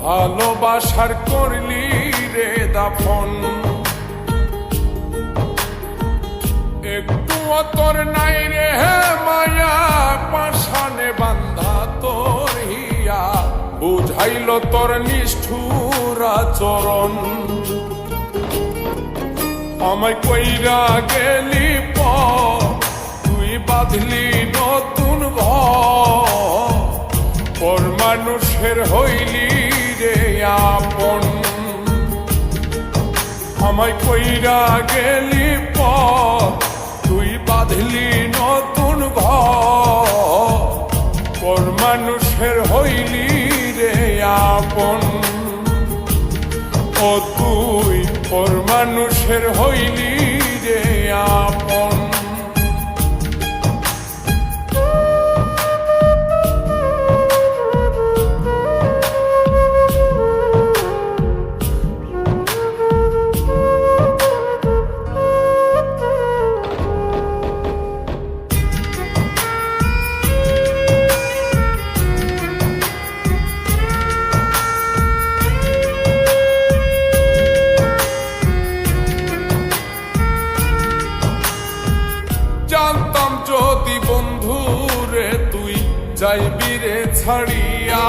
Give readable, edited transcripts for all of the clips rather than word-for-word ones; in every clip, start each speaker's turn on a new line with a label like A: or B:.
A: ভালোবাসার করলি রে দাফন। একটু তোর নাই রে মায়া, পাশানে বান্ধা তোর হিয়া, বুঝাইল তোর নিষ্ঠুর আচরণ। আমায় কইরা গেলি তুই বাঁধলি নতুন ঘর, পর মানুষের হইলি রে আপন। আমায় কইরা গেলি তুই বাঁধলি নতুন ঘর, পর মানুষের হইলি রে আপন। ও তুই পর মানুষের হইলি রে আপন। জানতাম যদি বন্ধু রে তুই যাইবি রে ছাড়িয়া,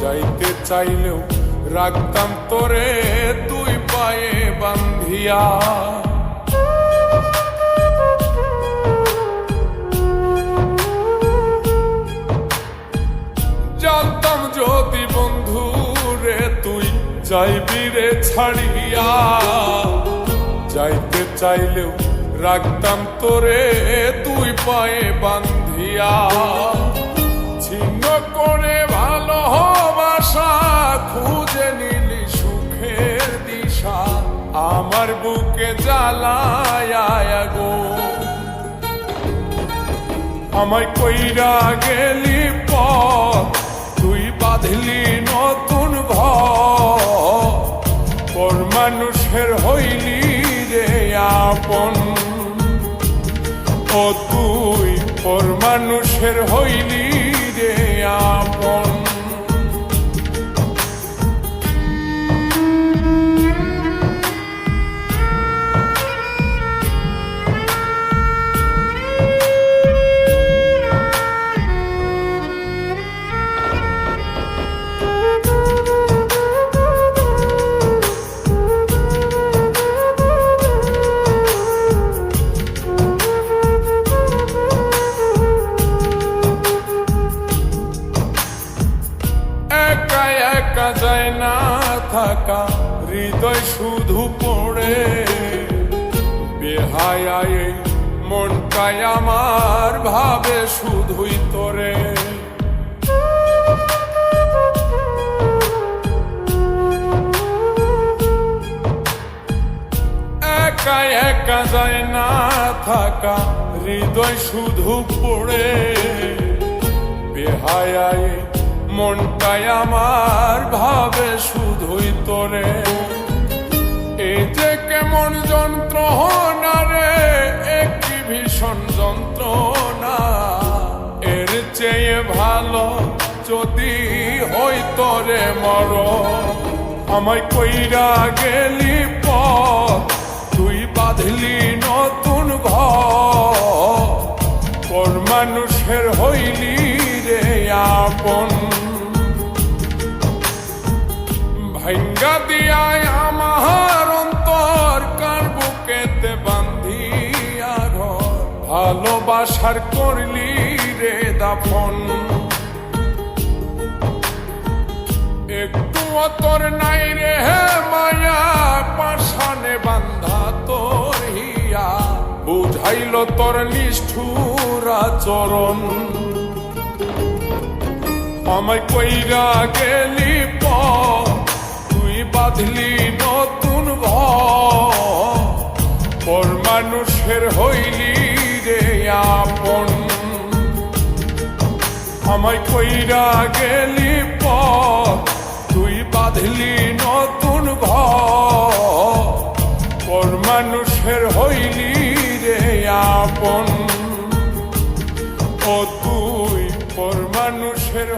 A: যাইতে চাইলেও রাখতাম তোরে তুই পায়ে বান্ধিয়া। জানতাম যদি বন্ধু রে তুই যাইবি রে ছাড়িয়া, যাইতে চাইলেও রাখতাম তোরে তুই পায়ে বান্ধিয়া। ছিন্ন করে ভালোবাসা খুঁজে নিলি সুখের দিশা, আমার বুকে জ্বালায় গো। আমায় কইরা গেলি তুই বাঁধলি নতুন ঘর, পর মানুষের হইলি রে আপন। ও তুই পর মানুষের হইলি রে আপন। একা যায় না থাকা, হৃদয় শুধু পড়ে বেহায়ায় মনটাই আমার ভাবে শুধুই তোরে। একা একা যায় না থাকা, হৃদয় শুধু পড়ে বেহায়ায় মনটাই আমার ভাবে শুধুই তোরে। এই যে কেমন যন্ত্রণা রে, একটি ভীষণ যন্ত্রণা, এর চেয়ে ভালো যদি হইতো রে মরণ। আমায় কইরা গেলি তুই বাঁধলি নতুন ঘর, পর মানুষের হইলি রে আপন। ভাঙ্গা দিয়ায় আমার অন্তর কার বুকেতে বান্ধিয়া ঘর, ভালোবাসার করলি রে দাফন। একটু তোর নাই রে মায়া, পাশানে বান্ধা তোর হিয়া, বুঝাইল তোর নিষ্ঠুর আচরণ। আমায় কইরা গেলি তুই বাঁধলি নতুন ঘর, পর মানুষের হইলি রে আপন। আমায় কইরা গেলি তুই বাঁধলি নতুন ঘর, পর মানুষের হইলি রে আপন। ও তুই পর মানুষের